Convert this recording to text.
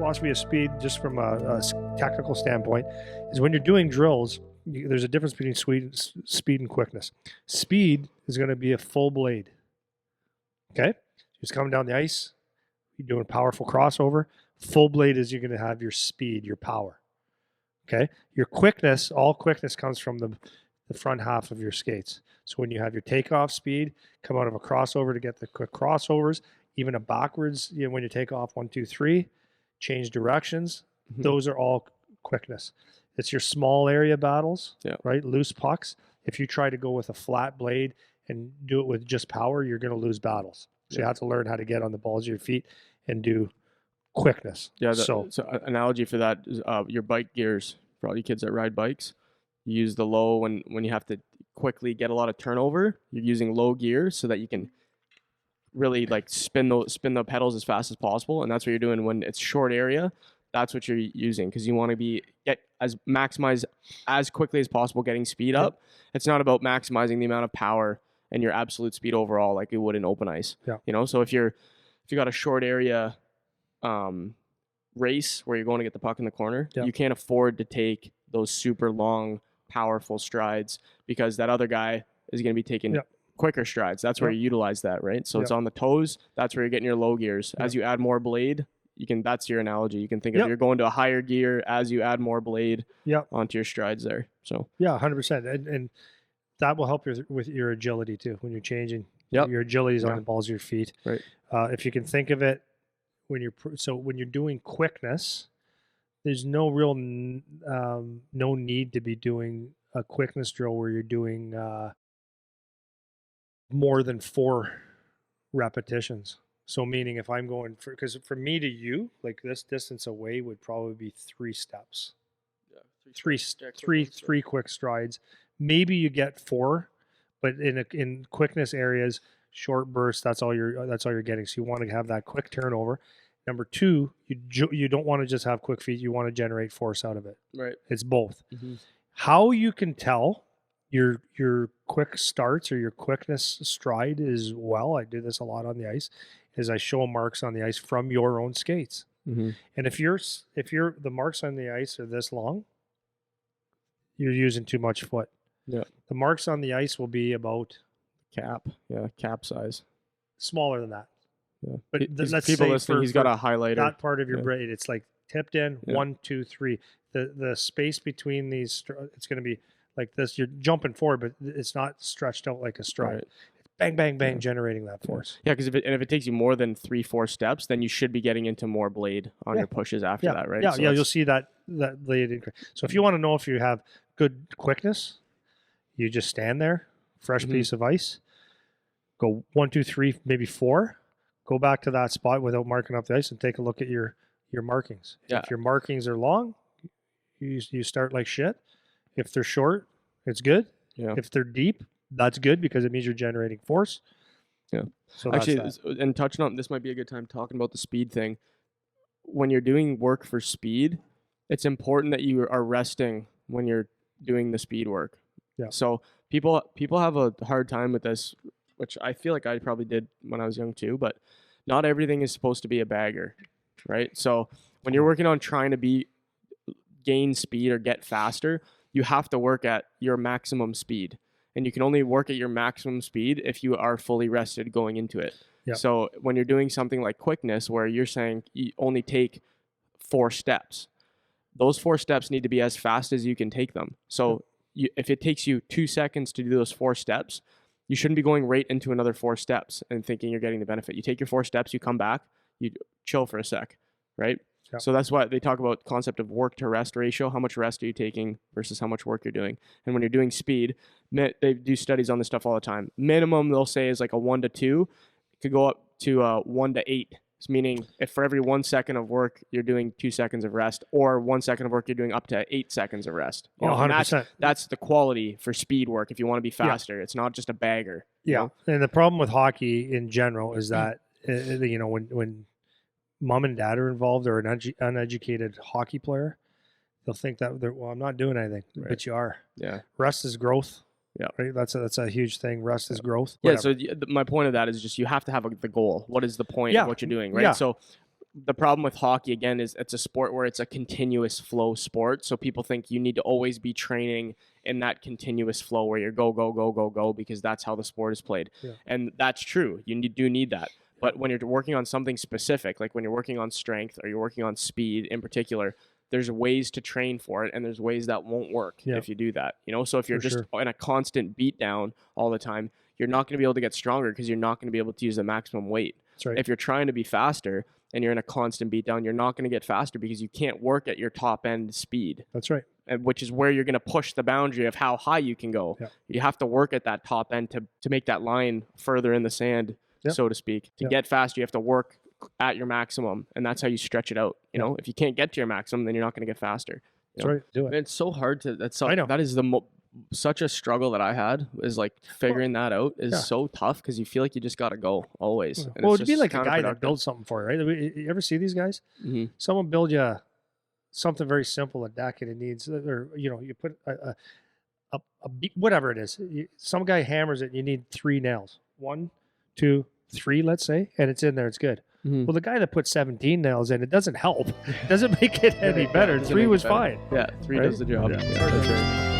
philosophy of speed, just from a technical standpoint, is when you're doing drills, there's a difference between speed and quickness. Speed is going to be a full blade. Okay? Just coming down the ice, you're doing a powerful crossover. Full blade is you're going to have your speed, your power. Okay? Your quickness, all quickness comes from the front half of your skates. So when you have your takeoff speed, come out of a crossover to get the quick crossovers, even a backwards, when you take off 1, 2, 3, change directions, those are all quickness. It's your small area battles, right? Loose pucks. If you try to go with a flat blade and do it with just power, you're going to lose battles. So you have to learn how to get on the balls of your feet and do quickness. Yeah. So analogy for that is your bike gears. For all you kids that ride bikes, you use the low when you have to quickly get a lot of turnover. You're using low gear so that you can really like spin the pedals as fast as possible, and that's what you're doing when it's short area. That's what you're using because you want to maximize as quickly as possible, getting speed up. It's not about maximizing the amount of power and your absolute speed overall like it would in open ice. So if you got a short area race where you're going to get the puck in the corner, you can't afford to take those super long powerful strides because that other guy is going to be taking quicker strides. That's where you utilize that, right? So it's on the toes. That's where you're getting your low gears. As you add more blade, that's your analogy. You can think of you're going to a higher gear as you add more blade onto your strides there. So 100%. And that will help with your agility too. When you're changing, your agility is on the balls of your feet. Right. If you can think of it, when you're doing quickness, there's no real no need to be doing a quickness drill where you're doing more than 4 repetitions. So meaning if I'm going because for me to you, like this distance away would probably be 3 steps. Three quick strides. Maybe you get 4, but in quickness areas, short bursts, that's all you're getting. So you want to have that quick turnover. Number 2, you don't want to just have quick feet. You want to generate force out of it. Right. It's both. How you can tell your quick starts or your quickness stride is I do this a lot on the ice, is I show marks on the ice from your own skates. And if the marks on the ice are this long, you're using too much foot. The marks on the ice will be about cap size. Smaller than that. But let's people say listening, he's got a highlighter. That part of your braid, it's like tipped in 1, 2, 3. The space between these, it's going to be like this. You're jumping forward, but it's not stretched out like a stride. Right. It's bang, bang, bang, generating that force. Yeah, because if it takes you more than 3-4 steps, then you should be getting into more blade on your pushes after that, right? You'll see that blade increase. So if you want to know if you have good quickness, you just stand there, fresh piece of ice, go 1, 2, 3, maybe 4. Go back to that spot without marking up the ice and take a look at your markings. If your markings are long, you start like shit. If they're short, it's good. If they're deep, that's good because it means you're generating force. So actually, and touching on this might be a good time talking about the speed thing. When you're doing work for speed, it's important that you are resting when you're doing the speed work. So people have a hard time with this, which I feel like I probably did when I was young too, but not everything is supposed to be a bagger, right? So when you're working on trying to gain speed or get faster, you have to work at your maximum speed. And you can only work at your maximum speed if you are fully rested going into it. So when you're doing something like quickness, where you're saying you only take 4 steps, those 4 steps need to be as fast as you can take them. So if it takes you 2 seconds to do those 4 steps, you shouldn't be going right into another 4 steps and thinking you're getting the benefit. You take your 4 steps, you come back, you chill for a sec, right? So that's why they talk about concept of work to rest ratio. How much rest are you taking versus how much work you're doing? And when you're doing speed, they do studies on this stuff all the time. Minimum they'll say is like a 1 to 2. It could go up to 1 to 8. Meaning if for every 1 second of work, you're doing 2 seconds of rest, or 1 second of work, you're doing up to 8 seconds of rest. 100%. That's the quality for speed work. If you want to be faster, it's not just a bagger. And the problem with hockey in general is that, when mom and dad are involved or an uneducated hockey player, they'll think that I'm not doing anything, but you are. Rest is growth. Right. That's a huge thing. Rest is growth. Whatever. So my point of that is just you have to have the goal. What is the point of what you're doing, right? So the problem with hockey, again, is it's a sport where it's a continuous flow sport. So people think you need to always be training in that continuous flow where you're go, go, go, go, go, because that's how the sport is played. Yeah. And that's true. You do need that. But when you're working on something specific, like when you're working on strength or you're working on speed in particular, there's ways to train for it, and there's ways that won't work if you do that. You know, so if you're just in a constant beat down all the time, you're not going to be able to get stronger because you're not going to be able to use the maximum weight. That's right. If you're trying to be faster and you're in a constant beat down, you're not going to get faster because you can't work at your top end speed. That's right. And which is where you're going to push the boundary of how high you can go. Yeah. You have to work at that top end to make that line further in the sand, so to speak. To get fast, you have to work at your maximum, and that's how you stretch it out. You know, if you can't get to your maximum, then you're not going to get faster. That's right. Do it. And it's so hard to. I know. That is such a struggle that I had, is like figuring that out is so tough because you feel like you just got to go always. And well, it'd be like a guy that builds something for you, right? You ever see these guys? Mm-hmm. Someone build you something very simple, a deck, and it needs, or you put a whatever it is. Some guy hammers it, and you need 3 nails. 1, 2, 3, let's say, and it's in there. It's good. Mm-hmm. Well, the guy that put 17 nails in, it doesn't help. It doesn't make it any better. 3 was fine. Yeah, 3 does the job. Yeah.